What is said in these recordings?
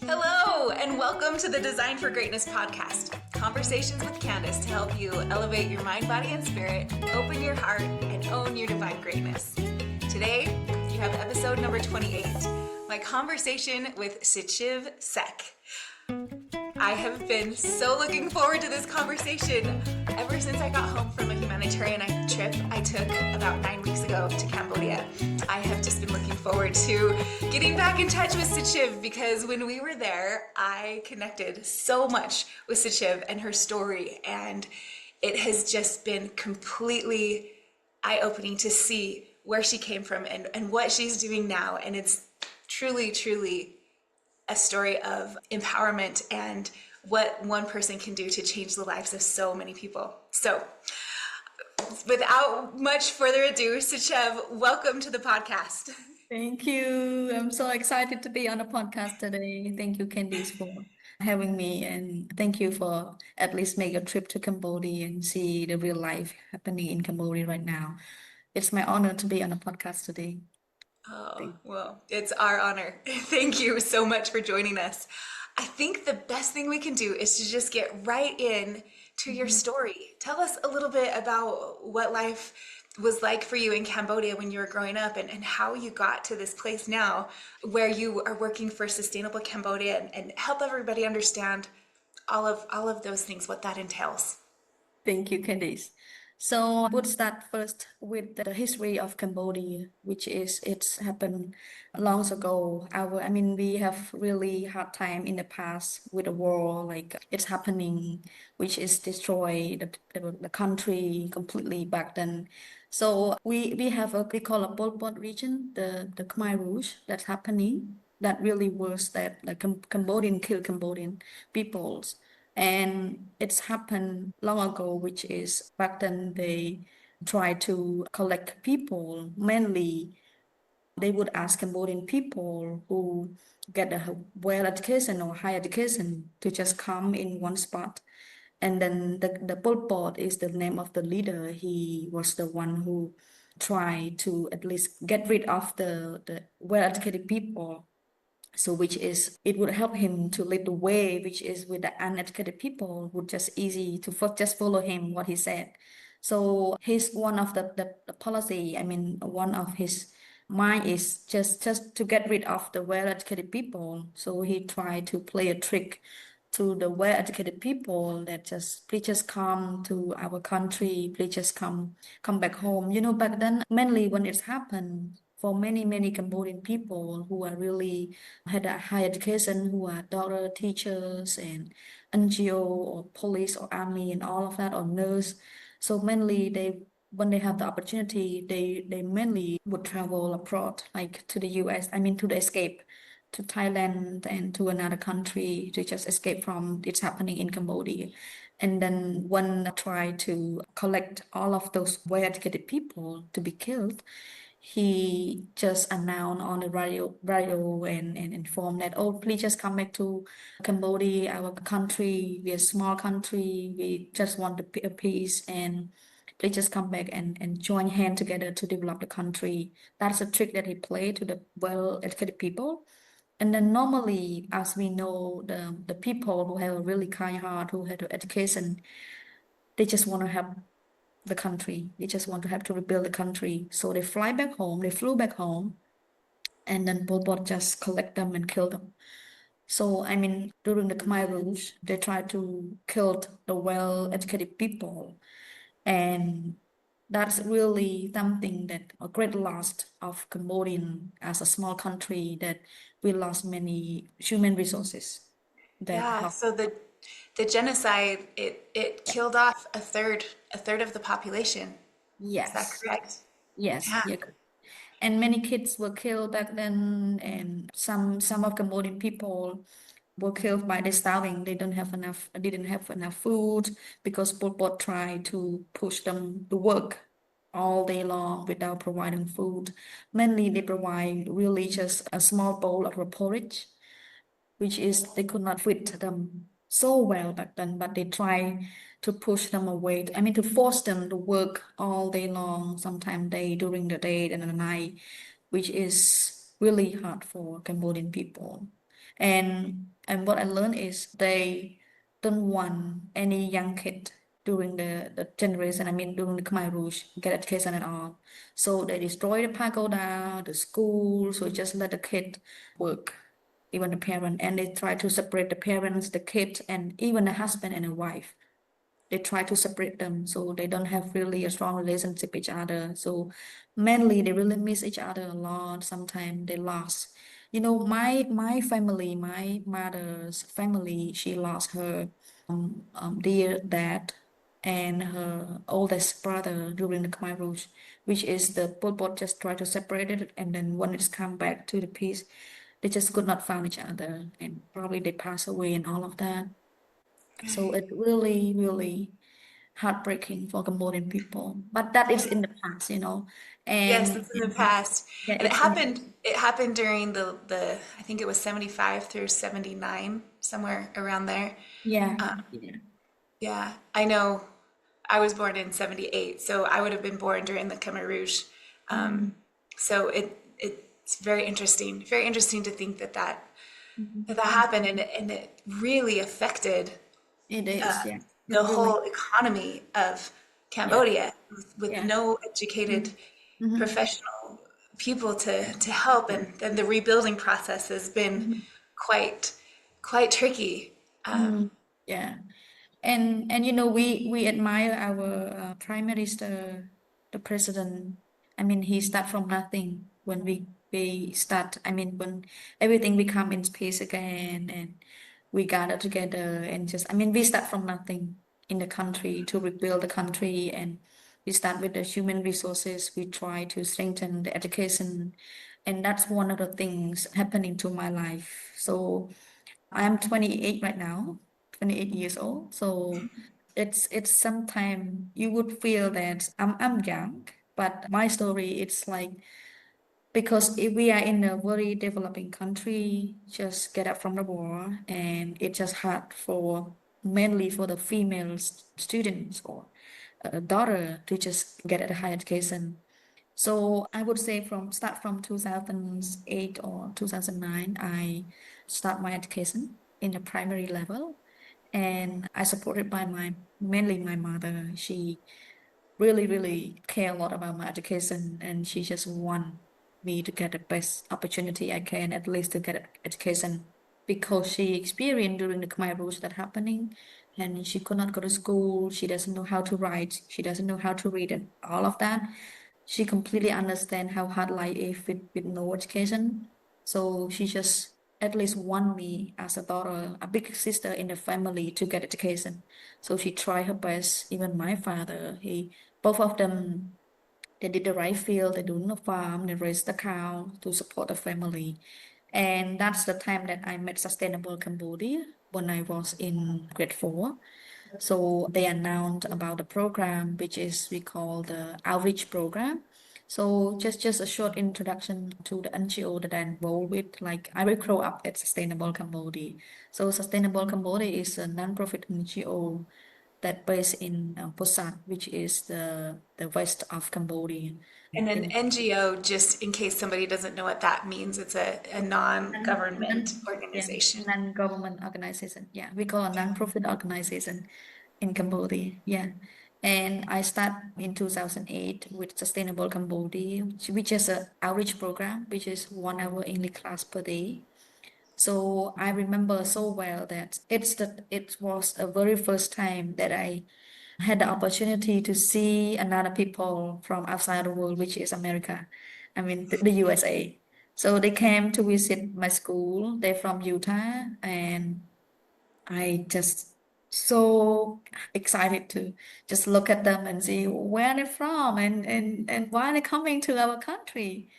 Hello, and welcome to the Design for Greatness podcast. Conversations with Candice to help you elevate your mind, body, and spirit, open your heart, and own your divine greatness. Today, you have episode number 28, my conversation with Sichiv Sek. I have been so looking forward to this conversation ever since I got home from a humanitarian trip I took about 9 weeks ago to Cambodia. I have just been looking forward to getting back in touch with Sichiv because when we were there, I connected so much with Sichiv and her story, and it has just been completely eye-opening to see where she came from and what she's doing now. And it's truly a story of empowerment and what one person can do to change the lives of so many people. So without much further ado, Sichiv, welcome to the podcast. Thank you. I'm so excited to be on the podcast today. Thank you, Candice, for having me. And thank you for at least make a trip to Cambodia and see the real life happening in Cambodia right now. It's my honor to be on the podcast today. Oh, well, it's our honor. Thank you so much for joining us. I think the best thing we can do is to just get right in to your story. Tell us a little bit about what life was like for you in Cambodia when you were growing up and how you got to this place now where you are working for Sustainable Cambodia and help everybody understand all of those things, what that entails. Thank you, Candice. So I would start first with the history of Cambodia, which is it's happened long ago. We have really hard time in the past with the war, like it's happening, which is destroy the country completely back then. So we have we call a Pol Pot region, the Khmer Rouge that's happening. That really was that the Cambodian killed Cambodian peoples. And it's happened long ago, which is back then they try to collect people. Mainly, they would ask Cambodian people who get a well education or high education to just come in one spot. And then the Pol Pot is the name of the leader. He was the one who tried to at least get rid of the well-educated people. So which is it would help him to lead the way, which is with the uneducated people would just easy to just follow him what he said. So his one of the policy, one of his mind is just to get rid of the well-educated people. So he tried to play a trick to the well-educated people that just please just come to our country, please just come back home. Back then mainly when it's happened for many Cambodian people who are really had a high education, who are doctor, teachers, and NGO or police or army and all of that, or nurse. So mainly when they have the opportunity, they mainly would travel abroad, like to the US, to the escape to Thailand and to another country to just escape from it's happening in Cambodia. And then when I try to collect all of those well-educated people to be killed, he just announced on the radio and informed that, oh, please just come back to Cambodia, our country. We're a small country. We just want the peace, and please just come back and join hand together to develop the country. That's a trick that he played to the well-educated people. And then normally, as we know, the people who have a really kind heart, who had education, they just want to have the country. They just want to have to rebuild the country. So they flew back home, and then Pol Pot just collect them and kill them. So, during the Khmer Rouge, they tried to kill the well-educated people. And that's really something that a great loss of Cambodian as a small country that we lost many human resources that Yeah, help. so the genocide it killed off a third of the population. Is that Yes, correct? yes, Yeah. yeah. And many kids were killed back then, and some of Cambodian people were killed by the starving. Didn't have enough food because Pol Pot tried to push them to work all day long without providing food. Mainly, they provide really just a small bowl of porridge, which is they could not feed them so well back then, but they try to push them away. To force them to work all day long, sometimes during the day and the night, which is really hard for Cambodian people. And And what I learned is they don't want any young kid during the generation, I mean during the Khmer Rouge, get education at all. So they destroy the pagoda, the school, so just let the kid work, even the parent, and they try to separate the parents, the kids, and even the husband and the wife. They try to separate them so they don't have really a strong relationship with each other. So mainly they really miss each other a lot. Sometimes they lost. You know, my family, my mother's family, she lost her dear dad and her oldest brother during the Khmer Rouge, which is the Pol Pot just try to separate it, and then when it's come back to the peace, they just could not find each other, and probably they pass away and all of that. So it really, really heartbreaking for Cambodian people. But that is Yeah. in the past, you know. Yes, And, it's in the and past. yeah, And it it's in happened it happened during the I think it was 75 through 79, somewhere around there. yeah, Uh, yeah. yeah, I know I was born in 78, so I would have been born during the Khmer Rouge. Mm-hmm. So it's very interesting to think that Mm-hmm. that happened, and it really affected It uh, is, yeah. It the really, whole economy of yeah, Cambodia with yeah. no educated Mm-hmm. professional people to help, Yeah. and the rebuilding process has been Mm-hmm. quite quite tricky. Mm-hmm. Yeah. And you know, we admire our prime minister, the president. I mean, he start from nothing when we start. I mean, when everything become in space again, and we gather together and just. I mean, we start from nothing in the country to rebuild the country, and we start with the human resources. We try to strengthen the education, and that's one of the things happening to my life. So I'm 28 right now, 28 years old. So it's sometime you would feel that I'm young, but my story it's like because if we are in a very developing country, just get up from the war, and it's just hard for mainly for the female students or a daughter to just get a higher education. So I would say from start from 2008 or 2009, I start my education in the primary level, and I supported by my mainly my mother. She really, really care a lot about my education, and she just want me to get the best opportunity I can, at least to get education, because she experienced during the Khmer Rouge that happening, and she could not go to school. She doesn't know how to write. She doesn't know how to read, and all of that. She completely understand how hard life is with no education. So she just at least want me as a daughter, a big sister in the family to get education. So she tried her best. Even my father, both of them, they did the right field. They do the farm. They raised the cow to support the family. And that's the time that I met Sustainable Cambodia when I was in grade 4. So they announced about the program, which is we call the outreach program. So just a short introduction to the NGO that I'm involved with. Like I will grow up at Sustainable Cambodia. So Sustainable Cambodia is a non-profit NGO that based in Pusan, which is the west of Cambodia. And an In NGO, just in case somebody doesn't know what that means, it's a non-government yeah, organization. non-government organization. Yeah, we call a non-profit organization in Cambodia. Yeah. And I start in 2008 with Sustainable Cambodia, which is a outreach program, which is 1 hour English class per day. So I remember so well that it was a very first time that I had the opportunity to see another people from outside the world, which is America. I mean the USA. So they came to visit my school. They're from Utah, and I just so excited to just look at them and see where they're from, and why they're coming to our country,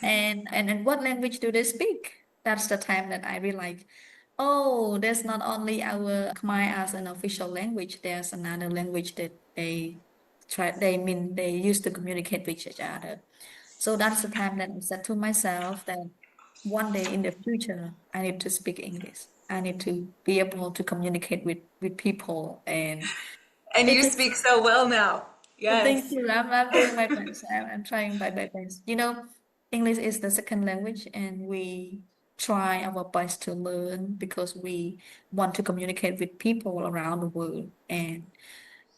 and what language do they speak. That's the time that I realized, oh, there's not only our Khmer as an official language, there's another language that they used to communicate with each other. So that's the time that I said to myself that one day in the future, I need to speak English. I need to be able to communicate with people. And And it you takes, speak so well now. thank Yes. you. I'm doing my best. I'm trying my best. You know, English is the second language, and we try our best to learn because we want to communicate with people around the world. And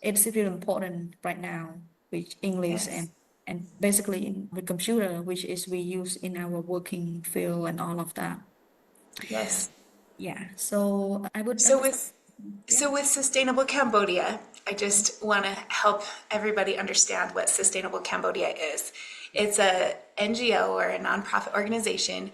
it's really important right now with English Yes. and basically in the computer, which is we use in our working field and all of that. Yes. Yeah. So I So would with yeah. so with Sustainable Cambodia, I just want to help everybody understand what Sustainable Cambodia is. It's a NGO or a nonprofit organization.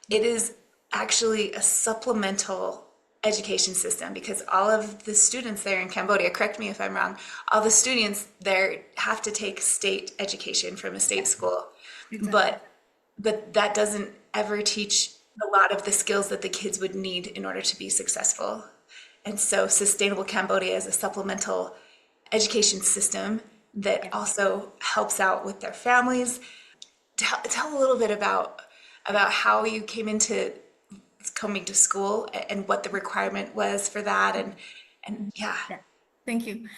It is actually a supplemental education system because all of the students there in Cambodia, correct me if I'm wrong, all the students there have to take state education from a state school. Exactly. But that doesn't ever teach a lot of the skills that the kids would need in order to be successful. And so Sustainable Cambodia is a supplemental education system that Yeah. also helps out with their families. Tell a little bit about how you came into coming to school and what the requirement was for that and yeah. Yeah. Thank you.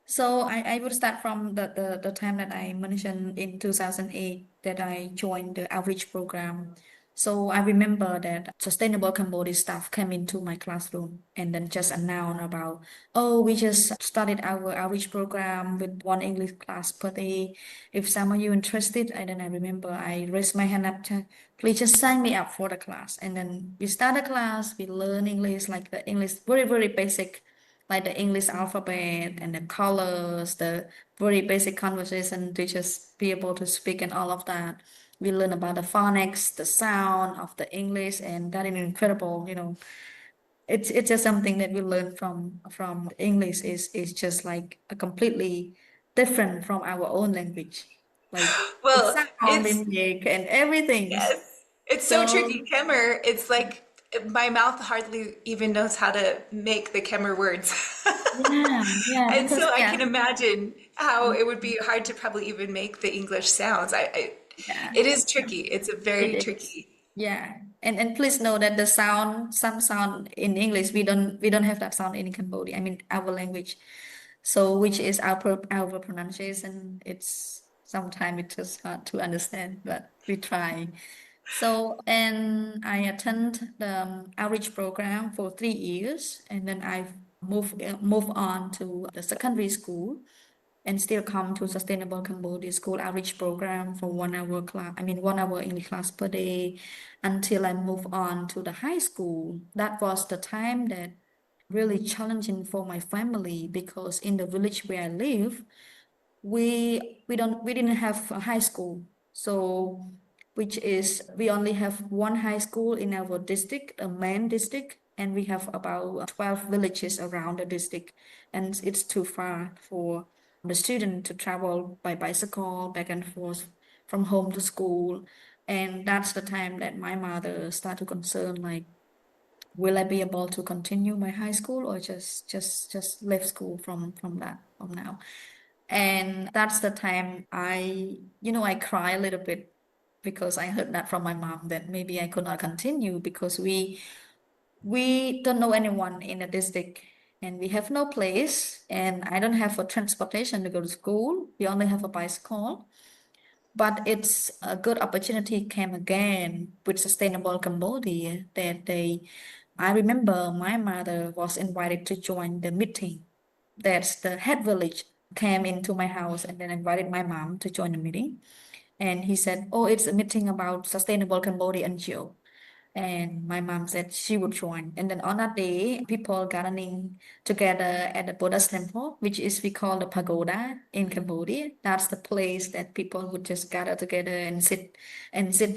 So I would start from the time that I mentioned in 2008 that I joined the outreach program. So I remember that Sustainable Cambodia staff came into my classroom and then just announced about, oh, we just started our outreach program with one English class per day. If some of you interested, and then I remember I raised my hand up to, please just sign me up for the class. And then we start the class, we learn English, like the English, very, very basic like the English alphabet and the colors, the very basic conversation to just be able to speak and all of that. We learn about the phonics, the sound of the English, and that is incredible. It's just something that we learn from English is just like a completely different from our own language, like the Well, sound it's in make and everything. yes. It's so tricky. So Khmer, it's like my mouth hardly even knows how to make the Khmer words. yeah, And because so I can yeah. imagine how it would be hard to probably even make the English sounds. Yeah, It is tricky. It's a very it is. tricky. Yeah. And please know that the sound, some sound in English, we don't have that sound in Cambodia. I mean our language. So which is our pronunciation. It's sometimes it's just hard to understand, but we try. So and I attend the outreach program for 3 years, and then I move on to the secondary school and still come to Sustainable Cambodia School Outreach Program for 1 hour class, I mean 1 hour English class per day until I move on to the high school. That was the time that really challenging for my family because in the village where I live, we didn't have a high school. So which is we only have one high school in our district, a main district, and we have about 12 villages around the district, and it's too far for the student to travel by bicycle back and forth from home to school. And that's the time that my mother started to concern like, will I be able to continue my high school or just leave school from that from now? And that's the time I cry a little bit because I heard that from my mom that maybe I could not continue because we don't know anyone in the district and we have no place and I don't have a transportation to go to school. We only have a bicycle. But it's a good opportunity came again with Sustainable Cambodia that I remember my mother was invited to join the meeting. That's the head village came into my house and then invited my mom to join the meeting. And he said, oh, it's a meeting about Sustainable Cambodia NGO. And my mom said she would join. And then on that day, people gathering together at the Buddha's temple, which is we call the pagoda in Cambodia. That's the place that people would just gather together and sit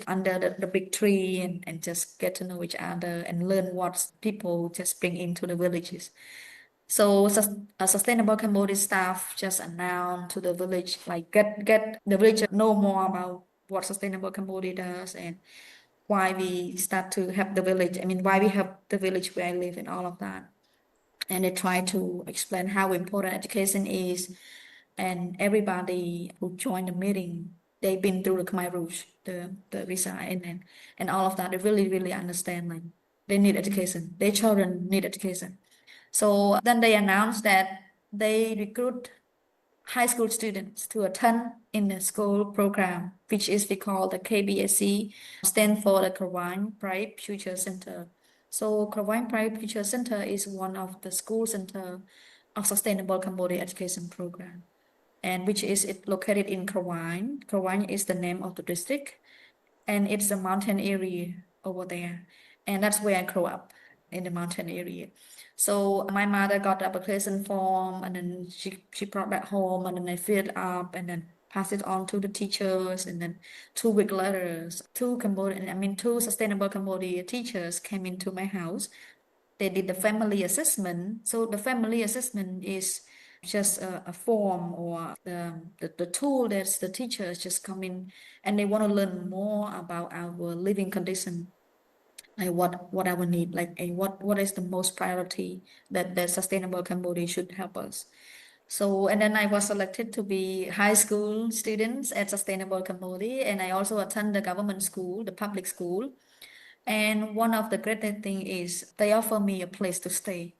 under the big tree and just get to know each other and learn what people just bring into the villages. So Sustainable Cambodia staff just announced to the village, like get the village know more about what Sustainable Cambodia does and why we start to have the village. I mean, why we have the village where I live and all of that. And they try to explain how important education is. And everybody who joined the meeting, they've been through the Khmer Rouge, the visa and all of that. They really, really understand like they need education. Their children need education. So then they announced that they recruit high school students to attend in the school program, which is we call the KBSC, stand for the Krawang Bright Future Center. So Krawang Bright Future Center is one of the school center of Sustainable Cambodia Education Program, and which is it located in Krawang. Krawang is the name of the district, and it's a mountain area over there, and that's where I grew up, in the mountain area. So my mother got the application form, and then she brought that home, and then I filled up and then passed it on to the teachers, and then 2 week later, two Sustainable Cambodia teachers came into my house. They did the family assessment. So the family assessment is just a form, or the tool that the teachers just come in and they want to learn more about our living condition, like what our need, like what is the most priority that the Sustainable Cambodia should help us. So, and then I was selected to be high school students at Sustainable Cambodia, and I also attend the government school, the public school. And one of the greatest thing is they offer me a place to stay.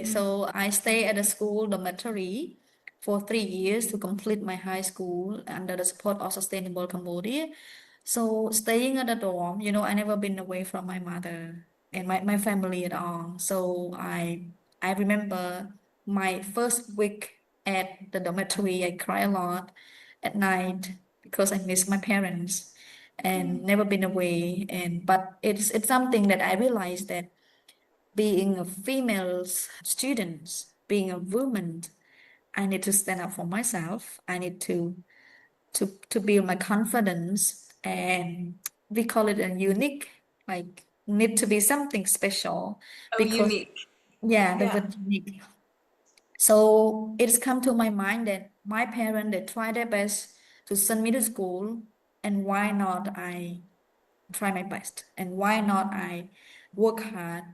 So I stay at a school dormitory for 3 years to complete my high school under the support of Sustainable Cambodia. So staying at the dorm, I never been away from my mother and my family at all. So I remember my first week at the dormitory, I cry a lot at night because I miss my parents and never been away. And but it's something that I realized that being a female student, being a woman, I need to stand up for myself. I need to build my confidence, and we call it a unique, like need to be something special Oh, because unique. yeah, the Yeah. word unique. So it's come to my mind that my parents they try their best to send me to school, and why not I try my best, and why not I work hard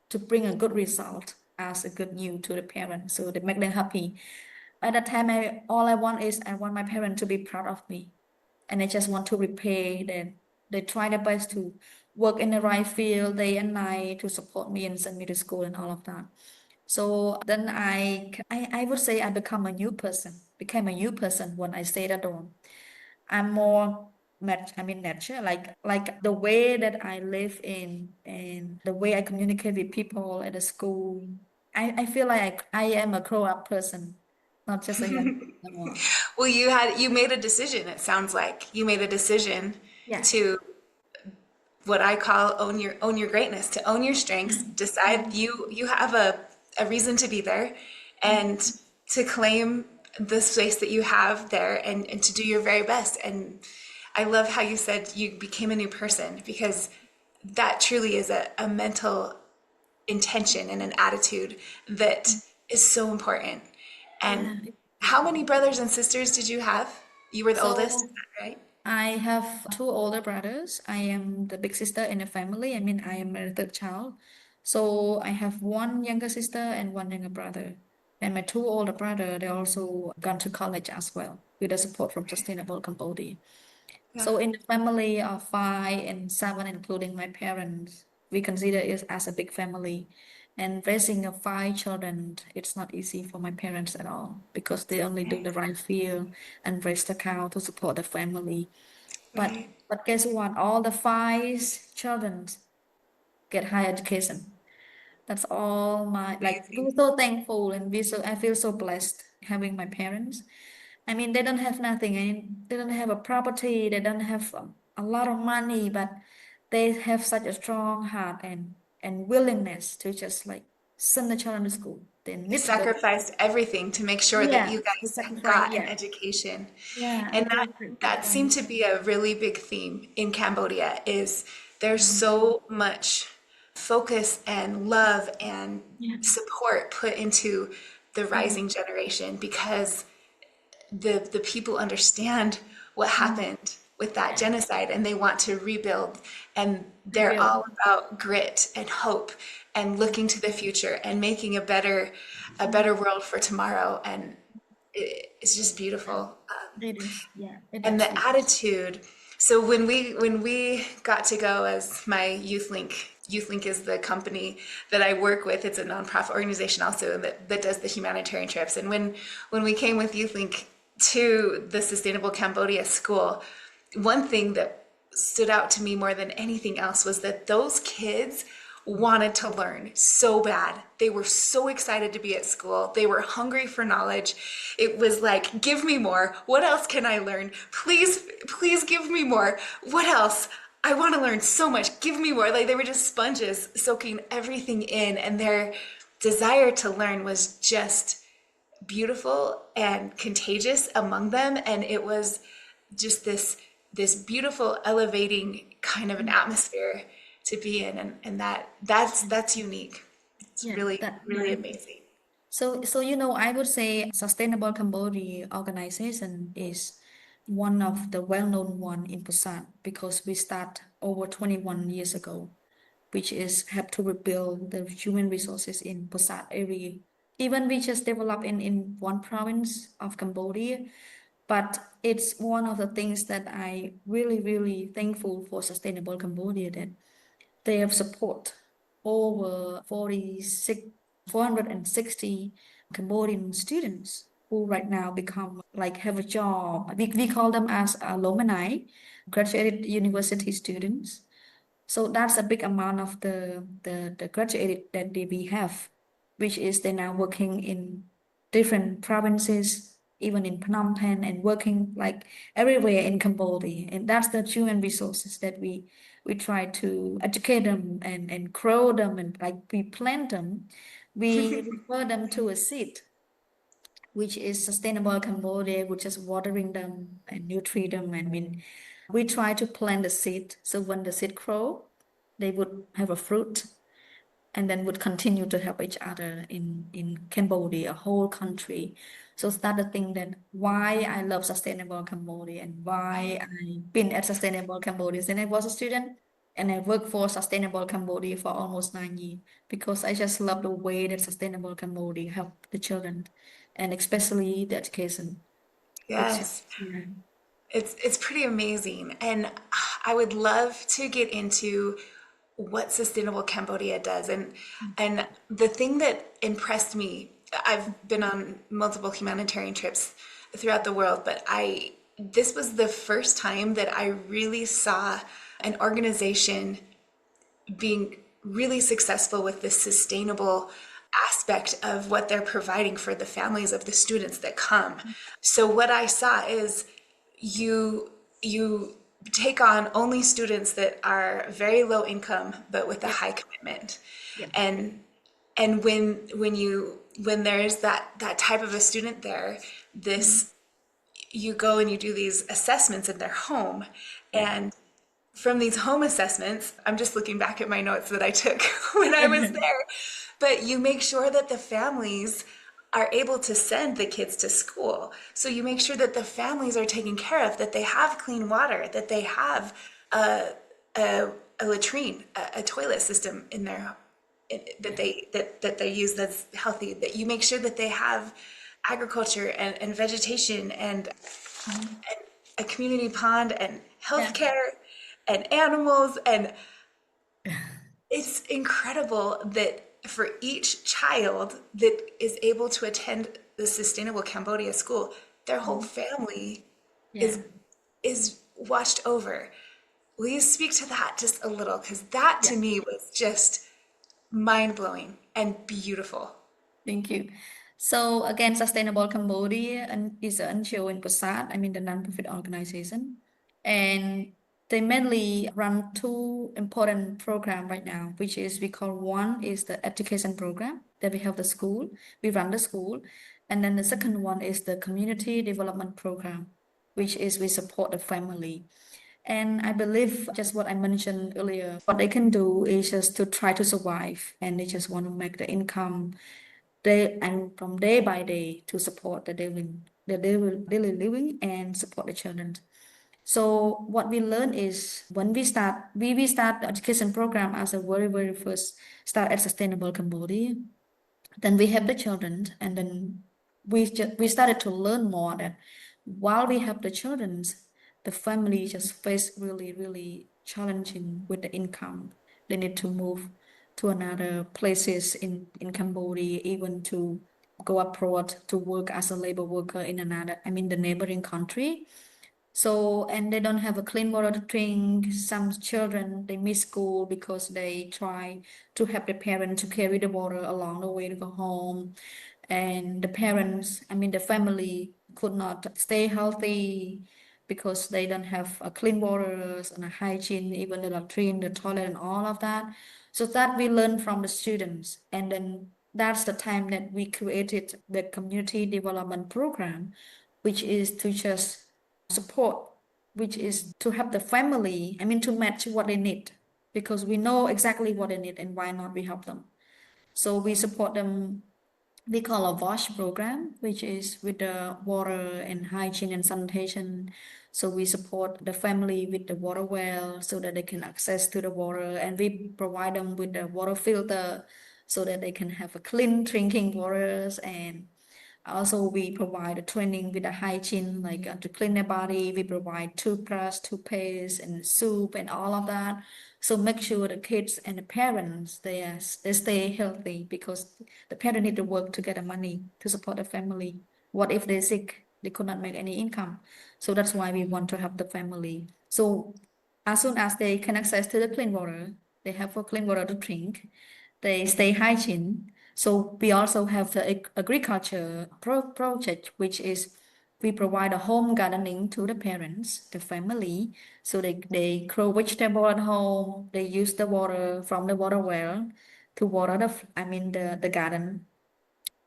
to bring a good result as a good news to the parents so they make them happy. At that time, all I want is I want my parents to be proud of me, and I just want to repay them. They try their best to work in the right field day and night to support me and send me to school and all of that. So then I would say I became a new person when I stayed at home. I'm more nature, like the way that I live in and the way I communicate with people at the school. I feel like I am a grown-up person, not just a young anymore. Well, you made a decision, it sounds like. You made a decision Yeah. to what I call own your greatness, to own your strengths, Yeah. decide you have a reason to be there and to claim the space that you have there and to do your very best. And I love how you said you became a new person because that truly is a mental intention and an attitude that is so important. And Yeah. how many brothers and sisters did you have? You were the oldest, is So that right? I have 2 older brothers. I am the big sister in the family. I mean, I am the third child. So I have one younger sister and one younger brother. And my 2 older brothers, they also gone to college as well with the support from Sustainable Cambodia. Yeah, So in the family of 5 and 7, including my parents, we consider it as a big family. And raising a 5 children, it's not easy for my parents at all because they only do the right field and raise the cow to support the family. But right. but guess what? All the 5 children get higher education. That's all my like Amazing. we're so thankful, and I feel so blessed having my parents. I mean, they don't have nothing, and they don't have a property, they don't have a lot of money, but they have such a strong heart and willingness to just like send the children to school. They They need to go. sacrificed everything to make sure that Yeah, you they guys sacrifice. got an Yeah, education. yeah, And and they that sacrifice. that seemed to be a really big theme in Cambodia is there's so much focus and love and Yeah, support put into the yeah, rising generation because the people understand what happened with that yeah. genocide and they want to rebuild and they're Rebuild. all about grit and hope and looking to the future and making a better world for tomorrow and it's just beautiful. It is. Yeah, it And the absolutely. attitude So when we got to go as my Youth Link is the company that I work with. It's a nonprofit organization also that does the humanitarian trips. And when we came with Youth Link to the Sustainable Cambodia school, one thing that stood out to me more than anything else was that those kids wanted to learn so bad. They were so excited to be at school. They were hungry for knowledge. It was like, give me more. What else can I learn? Please, please give me more. What else? I want to learn so much. Give me more. Like they were just sponges soaking everything in, and their desire to learn was just beautiful and contagious among them. And it was just this beautiful elevating kind of an atmosphere to be in, and that's unique. It's Yeah, really that really amazing. so I would say Sustainable Cambodia organization is one of the well-known one in Busan because we start over 21 years ago, which is have to rebuild the human resources in Busan area. Even we just develop in one province of Cambodia, but it's one of the things that I really thankful for Sustainable Cambodia that they have support over 460 Cambodian students who right now become like have a job. We call them as alumni, graduated university students. So that's a big amount of the graduated that we have, which is they're now working in different provinces, even in Phnom Penh, and working like everywhere in Cambodia. And that's the human resources that we try to educate them and grow them and like we plant them. We refer them to a seed, which is Sustainable Cambodia, which is watering them and nurture them. And we try to plant the seed. So when the seed grow, they would have a fruit and then would continue to help each other in Cambodia, a whole country. So that's the thing that why I love Sustainable Cambodia and why I've been at Sustainable Cambodia since I was a student. And I worked for Sustainable Cambodia for almost 9 years because I just love the way that Sustainable Cambodia help the children and especially the education. It's Yes, yeah. it's pretty amazing, and I would love to get into what Sustainable Cambodia does. And the thing that impressed me, I've been on multiple humanitarian trips throughout the world, but I this was the first time that I really saw an organization being really successful with this sustainable aspect of what they're providing for the families of the students that come. So what I saw is you take on only students that are very low income but with a Yep. high commitment. Yep. And when there's that type of a student there, this you go and you do these assessments in their home, Yep. and from these home assessments, I'm just looking back at my notes that I took when I was there, but you make sure that the families are able to send the kids to school. So you make sure that the families are taken care of, that they have clean water, that they have a latrine, a toilet system in their that they use that's healthy. That you make sure that they have agriculture and vegetation and a community pond and Yeah. healthcare and animals. And it's incredible that for each child that is able to attend the Sustainable Cambodia school, their whole family Yeah. is is watched over. Will you speak to that just a little? Because that Yeah. to me was just mind-blowing and beautiful. Thank you. So again, Sustainable Cambodia is an NGO in Busan, I mean the non-profit organization. And they mainly run two important programs right now, which is we call one is the education program that we have the school, we run the school. And then the second one is the community development program, which is we support the family. And I believe just what I mentioned earlier, what they can do is just to try to survive and they just want to make the income day and from day by day to support the daily living and support the children. So what we learn is when we start the education program as a very first start at Sustainable Cambodia. Then we have the children, and then we started to learn more that while we have the children, the family just face really, really challenging with the income. They need to move to another places in Cambodia, even to go abroad to work as a labor worker in another, I mean, the neighboring country. So, and they don't have a clean water to drink. Some children, they miss school because they try to help their parents to carry the water along the way to go home. And the parents, I mean, the family could not stay healthy because they don't have a clean water and a hygiene, even the latrine, the toilet, and all of that. So that we learn from the students. And then that's the time that we created the community development program, which is to just support, which is to help the family, I mean, to match what they need, because we know exactly what they need and why not we help them. So we support them. We call a wash program, which is with the water and hygiene and sanitation. So we support the family with the water well so that they can access to the water, and we provide them with the water filter so that they can have a clean drinking waters. And also, we provide a training with the hygiene, like to clean their body. We provide toothbrush, toothpaste, and soup, and all of that. So make sure the kids and the parents they stay healthy, because the parent need to work to get the money to support the family. What if they're sick? They could not make any income. So that's why we want to help the family. So as soon as they can access to the clean water, they have a clean water to drink. They stay hygiene. So we also have the agriculture project, which is we provide a home gardening to the parents, the family. So they grow vegetable at home. They use the water from the water well to water I mean the garden.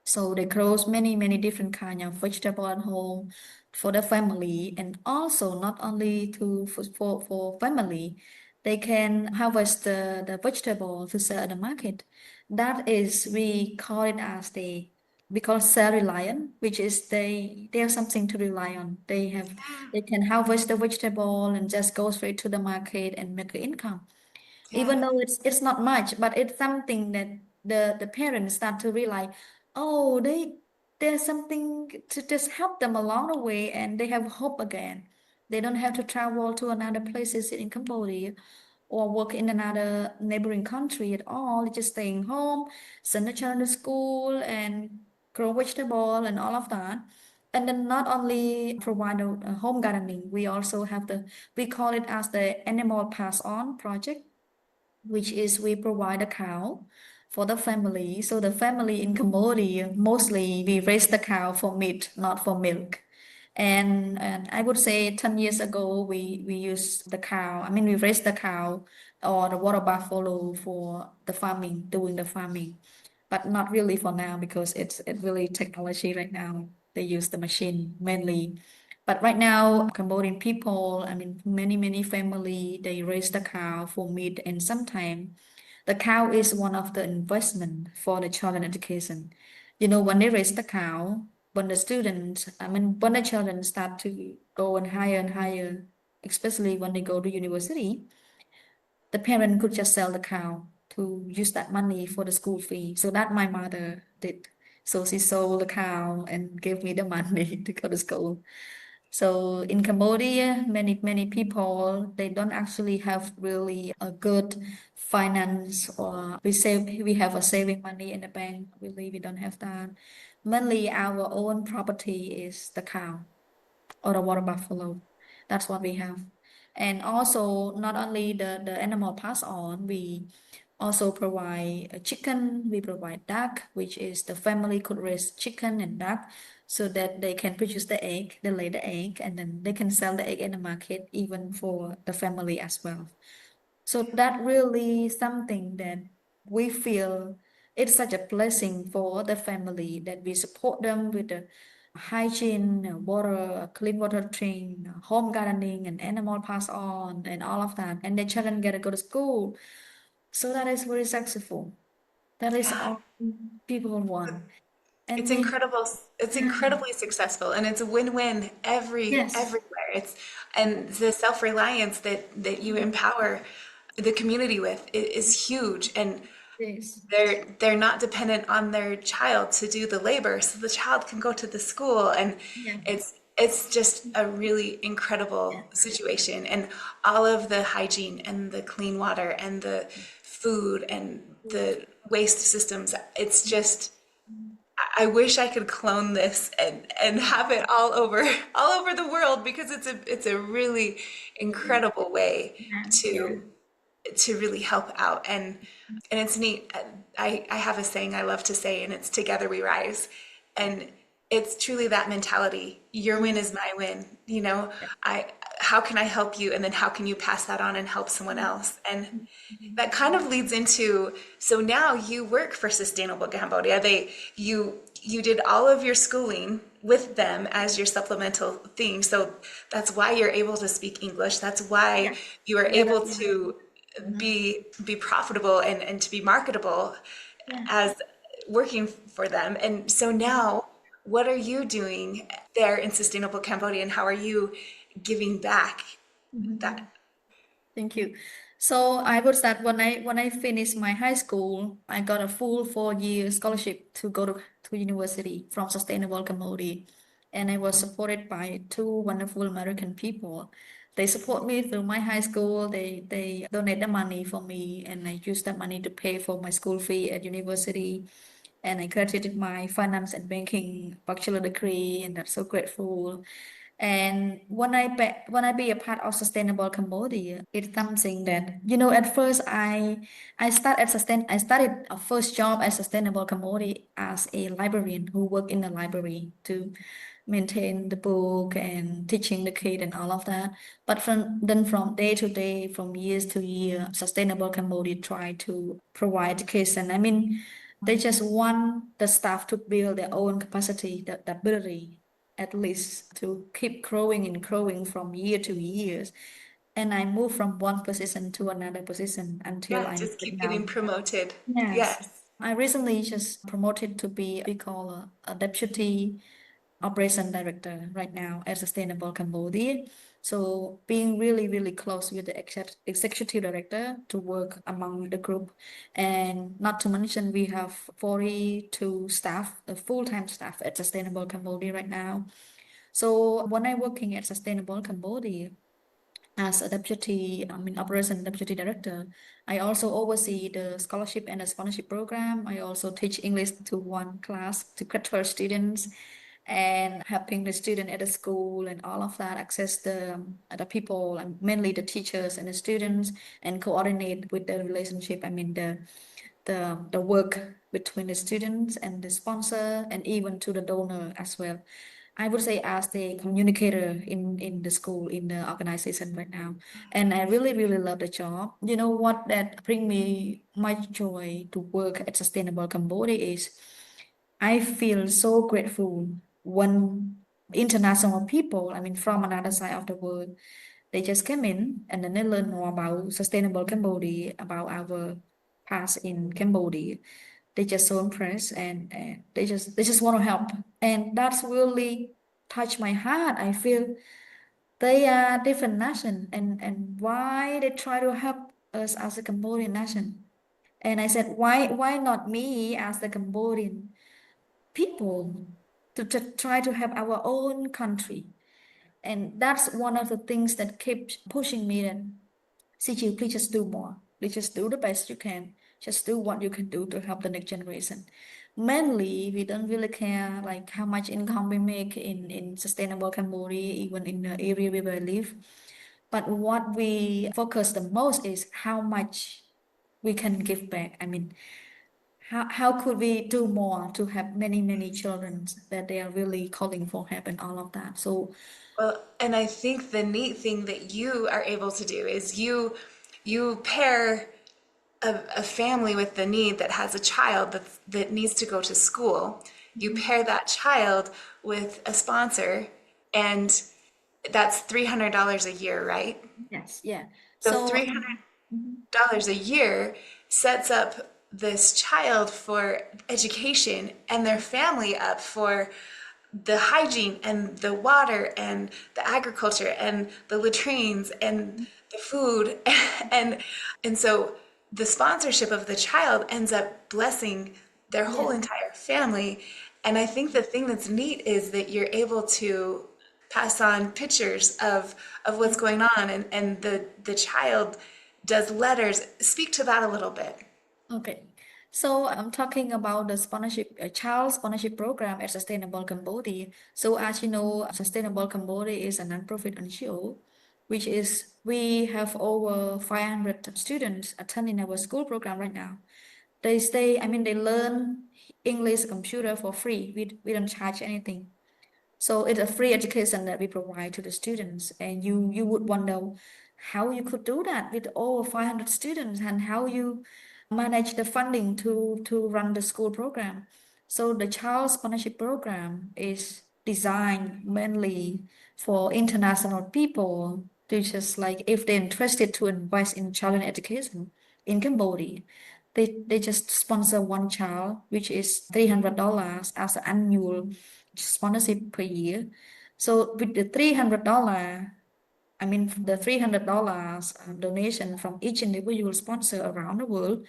So they grow many, many different kind of vegetable at home for the family, and also not only for family, they can harvest the vegetable to sell at the market. That is, we call it as we call self-reliant, which is they have something to rely on. They can harvest the vegetable and just go straight to the market and make an income, Yeah. even though it's not much, but it's something that the parents start to realize, oh, there's something to just help them along the way, and they have hope again. They don't have to travel to another places in Cambodia or work in another neighboring country at all. They're just staying home, send the children to school, and grow vegetable and all of that. And then not only provide a home gardening, we also have we call it as the animal pass on project, which is we provide a cow for the family. So the family in Cambodia, mostly we raise the cow for meat, not for milk. And I would say 10 years ago, we used the cow. I mean, we raised the cow or the water buffalo for the farming, doing the farming, but not really for now because it's really technology right now. They use the machine mainly. But right now, Cambodian people, I mean, many family, they raise the cow for meat, and sometimes the cow is one of the investment for the children education. You know, when they raise the cow, when the students, I mean, when the children start to go and higher, especially when they go to university, the parent could just sell the cow to use that money for the school fee. So that my mother did. So she sold the cow and gave me the money to go to school. So in Cambodia, many people they don't actually have really a good finance, or we have a saving money in the bank. Really, we don't have that. Mainly our own property is the cow or the water buffalo. That's what we have. And also, not only the animal pass on, we also provide a chicken, we provide duck, which is the family could raise chicken and duck so that they can produce the egg, they lay the egg, and then they can sell the egg in the market even for the family as well. So that really something that we feel it's such a blessing for the family that we support them with the hygiene, water, clean water drink, home gardening, and animal pass on, and all of that. And the children get to go to school. So that is very successful. That is Yeah. all people want. And It's we, incredible. It's yeah, incredibly successful, and it's a win-win yes, everywhere. It's and the self-reliance that you empower the community with is huge, and yes, they're not dependent on their child to do the labor, so the child can go to the school, and yeah, it's it's just a really incredible situation. And all of the hygiene and the clean water and the food and the waste systems, it's just, I wish I could clone this and have it all over the world, because it's a really incredible way Yeah. to really help out. And it's neat. I have a saying I love to say, and it's together we rise. And it's truly that mentality. Your win is my win. You know, I how can I help you? And then how can you pass that on and help someone else? And that kind of leads into, so now you work for Sustainable Cambodia. You did all of your schooling with them as your supplemental thing. So that's why you're able to speak English. That's why Yeah. you are Yeah, able that's right. to Mhm. be profitable and to be marketable Yeah. as working for them. And so now, what are you doing there in Sustainable Cambodia, and how are you giving back Mhm. that? Thank you. So I would start when I finished my high school, I got a full 4-year scholarship to go to university from Sustainable Cambodia. And I was supported by two wonderful American people. They support me through my high school. They donate the money for me, and I use that money to pay for my school fee at university. And I graduated my finance and banking bachelor degree, and I'm so grateful. And when I be a part of Sustainable Cambodia, it's something that, at first I started a first job at Sustainable Cambodia as a librarian who worked in the library to maintain the book and teaching the kid and all of that. But from day to day, from years to year, Sustainable Cambodia try to provide education. I mean, they just want the staff to build their own capacity, the ability at least to keep growing and growing from year to years. And I moved from one position to another position until Yeah, I'm just right keep now. getting promoted. Yes. Yes. I recently just promoted to be we call a deputy operation director right now at Sustainable Cambodia. So being really, really close with the executive director to work among the group. And not to mention we have 42 staff, full-time staff at Sustainable Cambodia right now. So when I working at Sustainable Cambodia as a operation deputy director, I also oversee the scholarship and the sponsorship program. I also teach English to one class to graduate students and helping the student at the school and all of that, access the people and mainly the teachers and the students and coordinate with the relationship. I mean the work between the students and the sponsor and even to the donor as well. I would say as the communicator in the school, in the organization right now. And I really, really love the job. You know what that bring me much joy to work at Sustainable Cambodia is I feel so grateful when international people, I mean from another side of the world, they just came in and then they learn more about Sustainable Cambodia, about our past in Cambodia. They just so impressed and they just want to help. And that's really touched my heart. I feel they are different nation and why they try to help us as a Cambodian nation. And I said, why not me as the Cambodian people to try to help our own country? And that's one of the things that keeps pushing me that Sichiv, please just do more. Please just do the best you can. Just do what you can do to help the next generation. Mainly, we don't really care like how much income we make in sustainable Cambodia, even in the area where we live. But what we focus the most is how much we can give back. I mean, how could we do more to have many, many children that they are really calling for help and all of that. So Well, and I think the neat thing that you are able to do is you pair a family with the need that has a child that needs to go to school. You mhm, pair that child with a sponsor, and that's $300 a year, right? yes, yeah. So So mhm, $300 a year sets up this child for education and their family up for the hygiene and the water and the agriculture and the latrines and the food and so the sponsorship of the child ends up blessing their whole yeah. entire family. And I think the thing that's neat is that you're able to pass on pictures of what's going on, and the child does letters. Speak to that a little bit. Okay. So I'm talking about the sponsorship, child sponsorship program at Sustainable Cambodia. So as you know, Sustainable Cambodia is a nonprofit NGO, which is we have over 500 students attending our school program right now. They learn English computer for free. We don't charge anything. So it's a free education that we provide to the students. And you would wonder how you could do that with over 500 students and how you manage the funding to run the school program. So the child sponsorship program is designed mainly for international people to just like if they're interested to invest in child education in Cambodia. They just sponsor one child, which is $300 as an annual sponsorship per year. So with the $300, the $300 donation from each individual sponsor around the world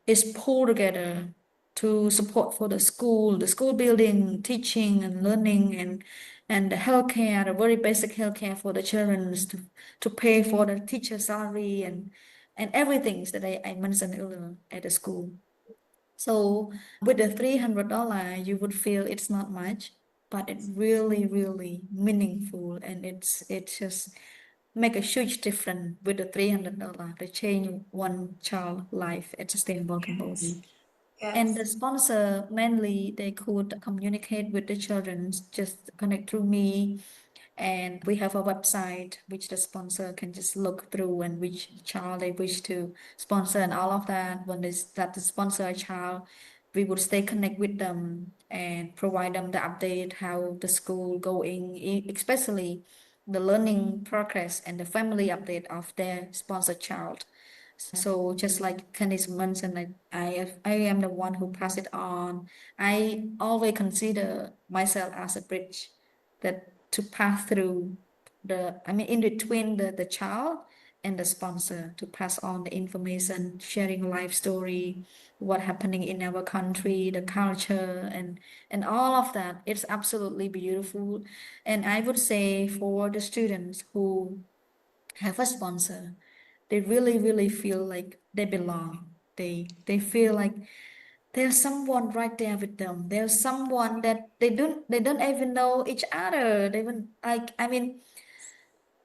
is pulled together to support for the school building, teaching and learning and the healthcare, the very basic healthcare for the children to pay for the teacher salary and everything that I mentioned earlier at the school. So with the $300, you would feel it's not much, but it really, really meaningful, and it just make a huge difference with the $300 to change one child life at Sustainable Cambodia. And Yes. the sponsor mainly they could communicate with the children, just connect through me. And we have a website which the sponsor can just look through and which child they wish to sponsor and all of that. When they start to sponsor a child, we would stay connect with them and provide them the update how the school going, especially the learning progress and the family update of their sponsored child. So just like Candice mentioned, I am the one who pass it on. I always consider myself as a bridge that to pass through in between the child and the sponsor to pass on the information, sharing life story, what happening in our country, the culture and all of that. It's absolutely beautiful. And I would say for the students who have a sponsor, they really, really feel like they belong. They feel like there's someone right there with them. There's someone that they don't even know each other. They even like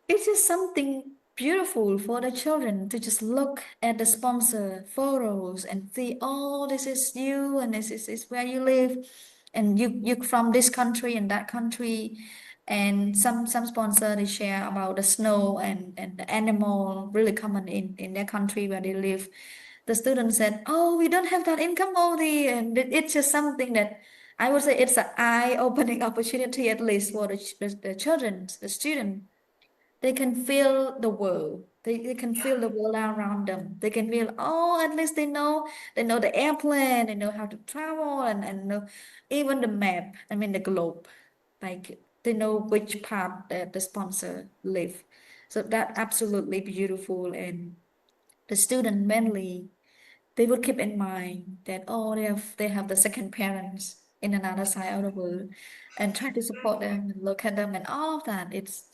it's just something beautiful for the children to just look at the sponsor photos and see, oh, this is you and this is where you live, and you from this country and that country. And some sponsor they share about the snow and the animal really common in their country where they live. The student said, oh, we don't have that in Cambodia, and it's just something that I would say it's an eye-opening opportunity at least for the children, the student. They can feel the world. They can feel the world around them. They can feel, oh, at least they know the airplane, they know how to travel and know even the map, the globe. Like they know which part that the sponsor live. So that absolutely beautiful. And the student mainly they would keep in mind that oh they have the second parents in another side of the world and try to support them and look at them and all of that. It's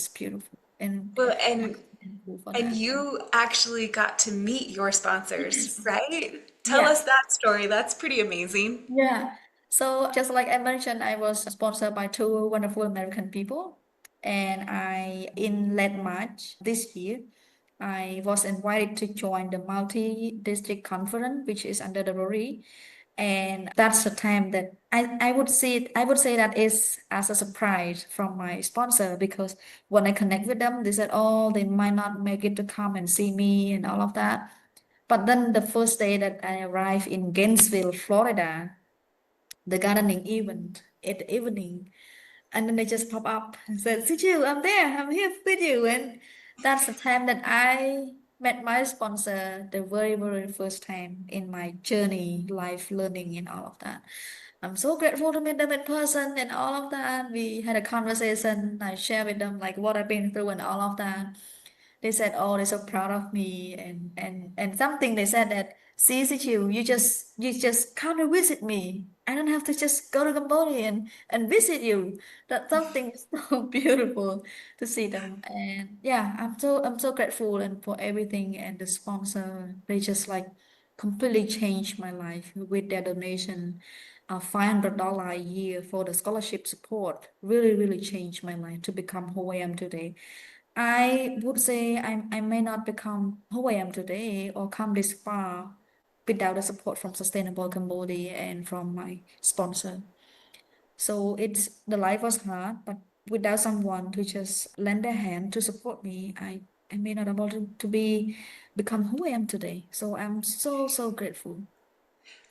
beautiful and Well, I'm thankful for and that. you actually got to meet your sponsors, Yes. right? Tell Yeah. us that story. That's pretty amazing. Yeah. So just like I mentioned, I was sponsored by two wonderful American people. And in late March this year, I was invited to join the multi-district conference, which is under the Rouge. And that's the time that I would say that is as a surprise from my sponsor because when I connect with them, they said, oh, they might not make it to come and see me and all of that. But then the first day that I arrived in Gainesville, Florida, the gardening event at the evening, and then they just pop up and said, Sichiv, I'm there, I'm here with you. And that's the time that I met my sponsor the very, very first time in my journey, life learning and all of that. I'm so grateful to meet them in person and all of that. We had a conversation. I shared with them like what I've been through and all of that. They said, "Oh, they're so proud of me," and something they said that see, you just come and visit me. I don't have to just go to Cambodia and visit you. That something is so beautiful to see them. And yeah, I'm so grateful and for everything and the sponsor. They just like completely changed my life with their donation of $500 a year for the scholarship support. Really, really changed my life to become who I am today. I would say I may not become who I am today or come this far without the support from Sustainable Cambodia and from my sponsor. So it's the life was hard, but without someone to just lend a hand to support me, I may not able to become who I am today. So I'm so grateful.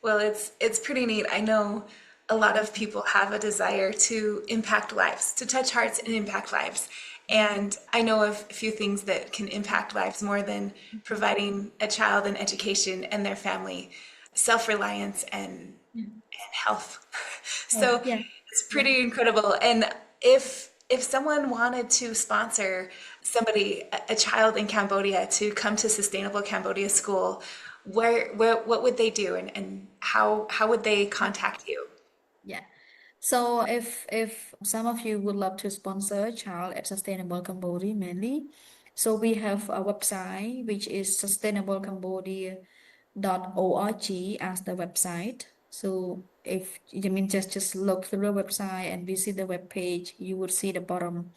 Well, it's pretty neat. I know a lot of people have a desire to impact lives, to touch hearts and impact lives. And I know of a few things that can impact lives more than providing a child an education and their family self-reliance Yeah. and health. Oh, So yeah. it's Yeah. pretty incredible. And if someone wanted to sponsor somebody, a child in Cambodia, to come to Sustainable Cambodia School, where what would they do, and how would they contact you? Yeah. So if some of you would love to sponsor a child at Sustainable Cambodia mainly, so we have a website which is sustainablecambodia.org as the website. So if you mean just look through the website and visit the web page, you would see the bottom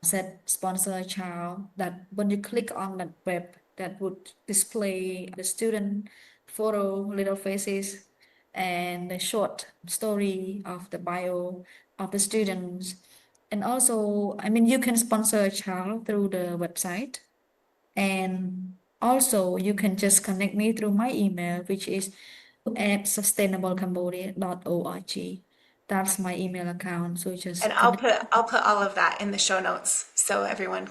said sponsor a child, that when you click on that web, that would display the student photo, little faces, and the short story of the bio of the students. And also, I mean, you can sponsor a child through the website. And also, you can just connect me through my email, which is at sustainablecambodia.org. That's my email account. So And just I'll connect. put all of that in the show notes so everyone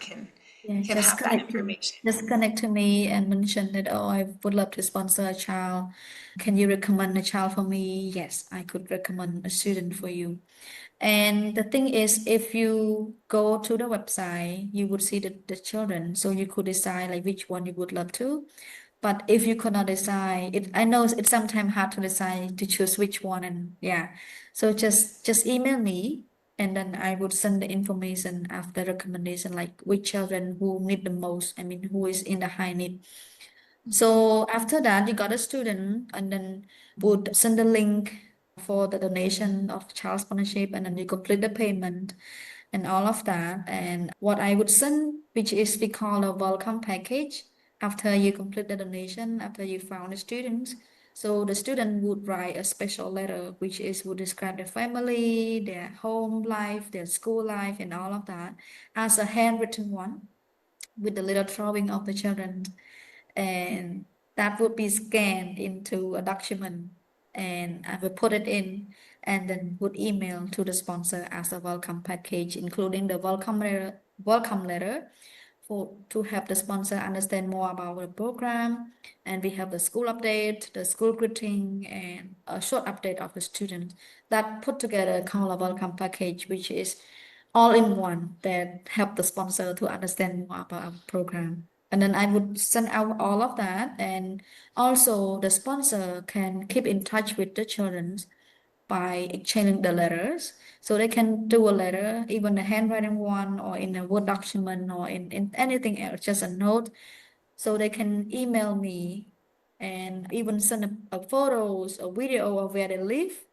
Yeah, can have that information. just connect to me and mention that, oh, I would love to sponsor a child. Can you recommend a child for me? Yes, I could recommend a student for you. And the thing is, if you go to the website, you would see the children. So you could decide like which one you would love to. But if you could not decide, I know it's sometimes hard to decide to choose which one, and yeah. So just email me, and then I would send the information after recommendation, like which children who need the most, I mean who is in the high need. So after that, you got a student, and then would send the link for the donation of child sponsorship, and then you complete the payment and all of that. And what I would send, which is we call a welcome package, after you complete the donation, after you found the students. So the student would write a special letter, which is would describe their family, their home life, their school life, and all of that, as a handwritten one with the little drawing of the children, and that would be scanned into a document, and I will put it in and then would email to the sponsor as a welcome package, including the welcome letter for to help the sponsor understand more about the program. And we have the school update, the school greeting, and a short update of the student, that put together called a welcome package, which is all in one, that help the sponsor to understand more about our program. And then I would send out all of that. And also the sponsor can keep in touch with the children by exchanging the letters. So they can do a letter, even a handwriting one, or in a Word document, or in anything else, just a note. So they can email me and even send a photos, a video of where they live.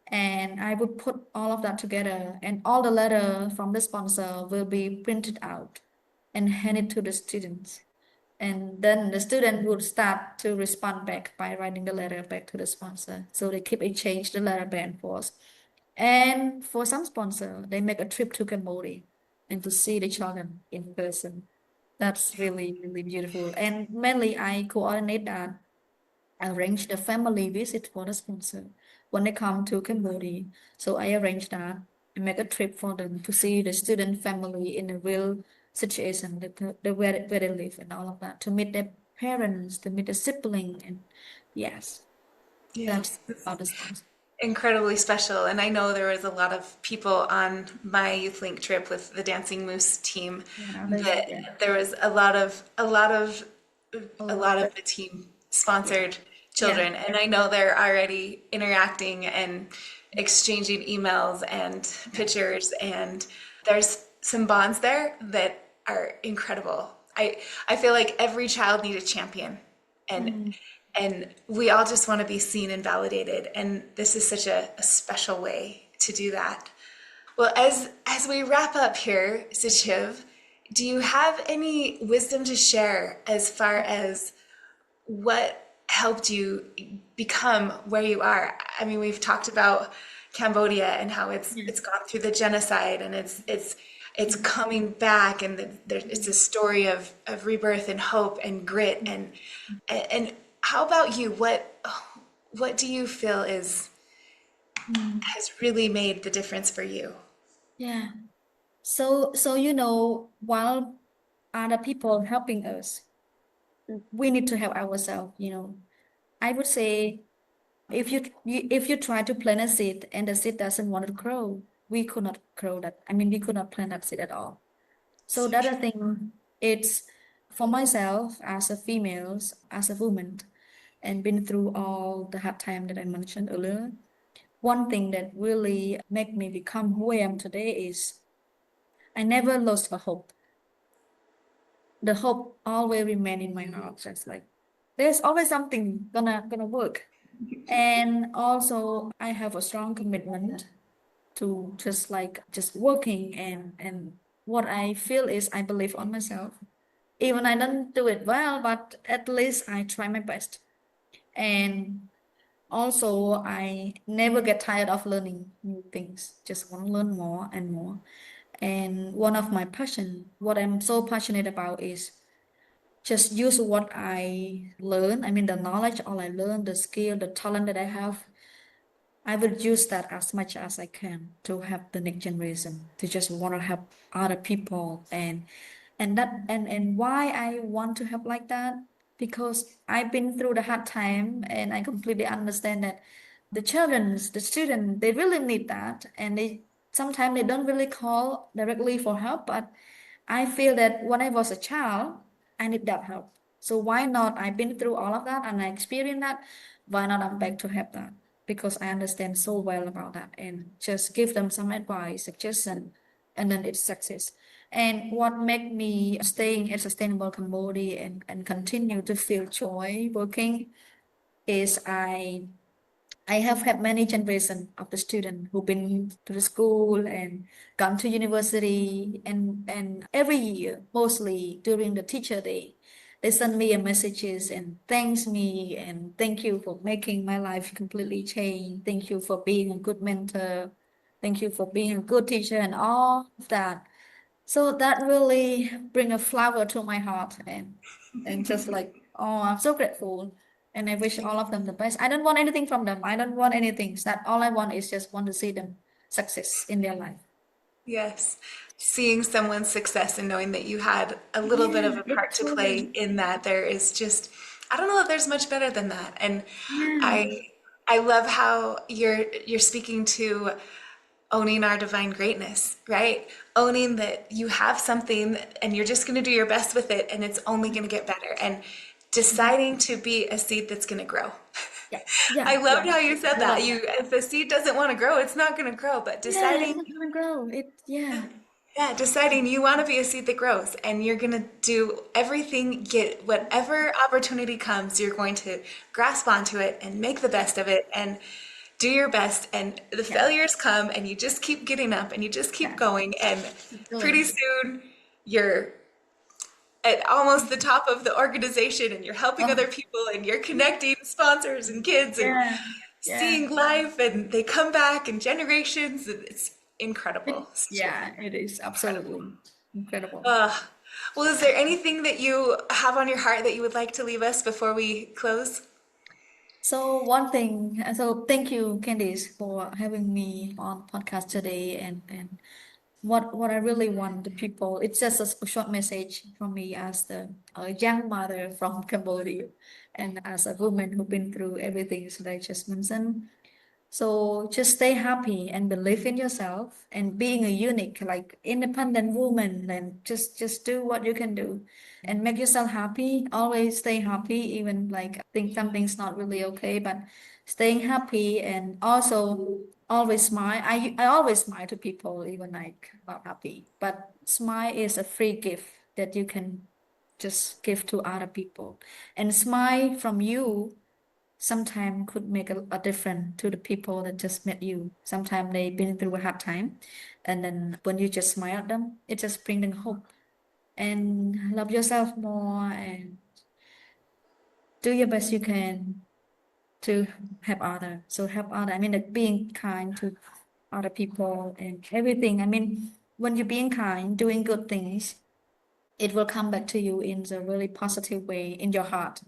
And I would put all of that together, and all the letter from the sponsor will be printed out and handed to the students. And then the student would start to respond back by writing the letter back to the sponsor. So they keep exchange the letter back and forth. And for some sponsor, they make a trip to Cambodia and to see the children in person. That's really, really beautiful. And mainly I coordinate that, arrange the family visit for the sponsor when they come to Cambodia. So I arrange that and make a trip for them to see the student family in a real situation, where they live and all of that, to meet their parents, to meet the sibling, and yes, Yeah, that's about the sponsor. incredibly special. And I know there was a lot of people on my Youth Link trip with the Dancing Moose team, Yeah, that yeah, there was a lot of a a lot lot of of it. the team Yeah, sponsored Yeah. children, and I know they're already interacting and exchanging emails and pictures, and there's some bonds there that are incredible. I feel like every child needs a champion, and Mm. we all just want to be seen and validated, and this is such a special way to do that. Well, as we wrap up here, Sichiv, do you have any wisdom to share as far as what helped you become where you are? I mean, we've talked about Cambodia and how Yeah. it's gone through the genocide, and it's coming back, and it's a story of rebirth and hope and grit, and how about you? What do you feel is Mm. has really made the difference for you? Yeah. So while other people helping us, we need to help ourselves. I would say if you try to plant a seed and the seed doesn't want to grow, we could not grow that. I mean, we could not plant that seed at all. So So that I true. think it's for myself as a female, as a woman, and been through all the hard time that I mentioned earlier. One thing that really made me become who I am today is I never lost a hope. The hope always remain in my heart. Just like there's always something gonna work. And also I have a strong commitment to just working, and what I feel is I believe on myself. Even I don't do it well, but at least I try my best. And also I never get tired of learning new things. Just want to learn more and more. And one of my passion, what I'm so passionate about is just use what I learn. I mean, the knowledge, all I learn, the skill, the talent that I have, I will use that as much as I can to help the next generation, to just want to help other people. And why I want to help like that, because I've been through the hard time and I completely understand that the student, they really need that, and they sometimes they don't really call directly for help, but I feel that when I was a child, I need that help. So why not? I've been through all of that and I experienced that. Why not I'm back to help that? Because I understand so well about that, and just give them some advice, suggestion, and then it's success. And what made me staying at Sustainable Cambodia and continue to feel joy working is I have had many generations of the students who've been to the school and gone to university, and every year, mostly during the teacher day, they send me a messages and thanks me and thank you for making my life completely change. Thank you for being a good mentor. Thank you for being a good teacher and all of that. So that really bring a flower to my heart, and just like, oh, I'm so grateful. And I wish all of them the best. I don't want anything from them. I don't want anything. That all I want is just want to see them success in their life. Yes. Seeing someone's success and knowing that you had a little bit of Yeah, a part it to play truly. in that, there is just, I don't know if there's much better than that. And Yeah. I I love how you're speaking to owning our divine greatness, right? Owning that you have something and you're just going to do your best with it, and it's only going to get better, and deciding to be a seed that's going to grow. Yeah. Yeah. I loved Yeah. how you said I that. love You, that. if the seed doesn't want to grow, it's not going to grow, but Yeah, it's deciding, not gonna grow. Yeah. yeah, deciding you want to be a seed that grows, and you're going to do everything, get whatever opportunity comes, you're going to grasp onto it and make the best of it and do your best. And the Yeah. failures come, and you just keep getting up and you just keep Yeah. going. And Keep pretty going. soon you're at almost the top of the organization, and you're helping other Oh, people, and you're connecting sponsors and kids and yeah. Yeah. seeing life, and they come back in generations. It's It, incredible. yeah, it is Incredible. absolutely incredible. Well, is there anything that you have on your heart that you would like to leave us before we close? So one thing, so thank you, Candice, for having me on podcast today. And what I really want the people, it's just a short message from me as the young mother from Cambodia, and as a woman who've been through everything that I just mentioned. So just stay happy and believe in yourself and being a unique, like independent woman, then just do what you can do and make yourself happy. Always stay happy, even like think something's not really okay, but staying happy and also always smile. I always smile to people, even like not happy. But smile is a free gift that you can just give to other people. And smile from you sometimes could make a difference to the people that just met you. Sometimes they've been through a hard time, and then when you just smile at them, it just brings them hope. And love yourself more and do your best you can to help other. So help other. I mean, like being kind to other people and everything. I mean, when you're being kind, doing good things, it will come back to you in a really positive way in your heart.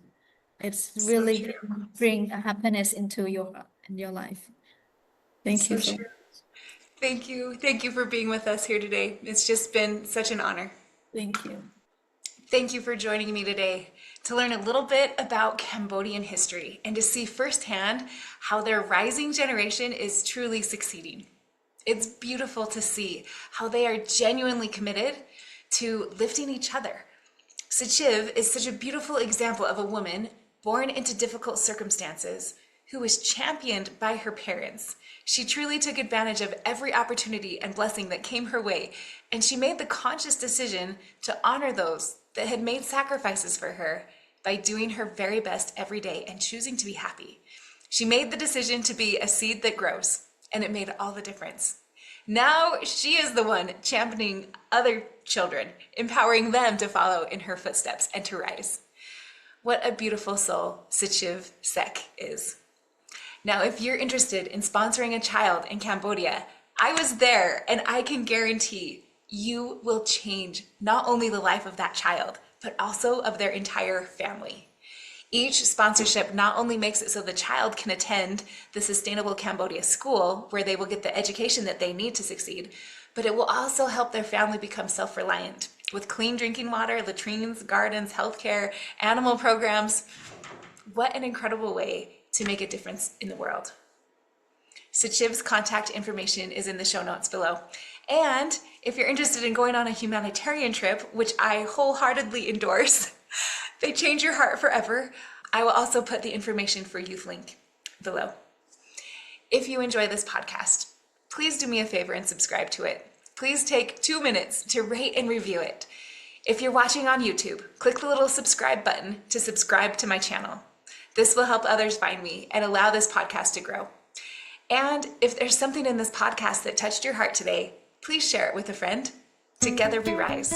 It's So really true. bring a happiness into your life. Thank you So so true. much. Thank you. Thank you for being with us here today. It's just been such an honor. Thank you. Thank you for joining me today to learn a little bit about Cambodian history and to see firsthand how their rising generation is truly succeeding. It's beautiful to see how they are genuinely committed to lifting each other. Sichiv is such a beautiful example of a woman born into difficult circumstances who was championed by her parents. She truly took advantage of every opportunity and blessing that came her way, and she made the conscious decision to honor those that had made sacrifices for her by doing her very best every day and choosing to be happy. She made the decision to be a seed that grows, and it made all the difference. Now she is the one championing other children, empowering them to follow in her footsteps and to rise. What a beautiful soul Sichiv Sek is. Now, if you're interested in sponsoring a child in Cambodia, I was there and I can guarantee you will change not only the life of that child, but also of their entire family. Each sponsorship not only makes it so the child can attend the Sustainable Cambodia school where they will get the education that they need to succeed, but it will also help their family become self-reliant with clean drinking water, latrines, gardens, healthcare, animal programs. What an incredible way to make a difference in the world. Sichiv's contact information is in the show notes below. And if you're interested in going on a humanitarian trip, which I wholeheartedly endorse, they change your heart forever, I will also put the information for Youth Link below. If you enjoy this podcast, please do me a favor and subscribe to it. Please take 2 minutes to rate and review it. If you're watching on YouTube, click the little subscribe button to subscribe to my channel. This will help others find me and allow this podcast to grow. And if there's something in this podcast that touched your heart today, please share it with a friend. Together we rise.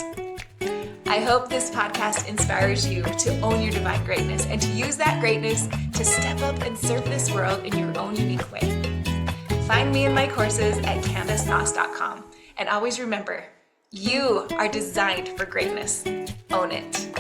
I hope this podcast inspires you to own your divine greatness and to use that greatness to step up and serve this world in your own unique way. Find me in my courses at CandiceNoss.com. And always remember, you are designed for greatness. Own it.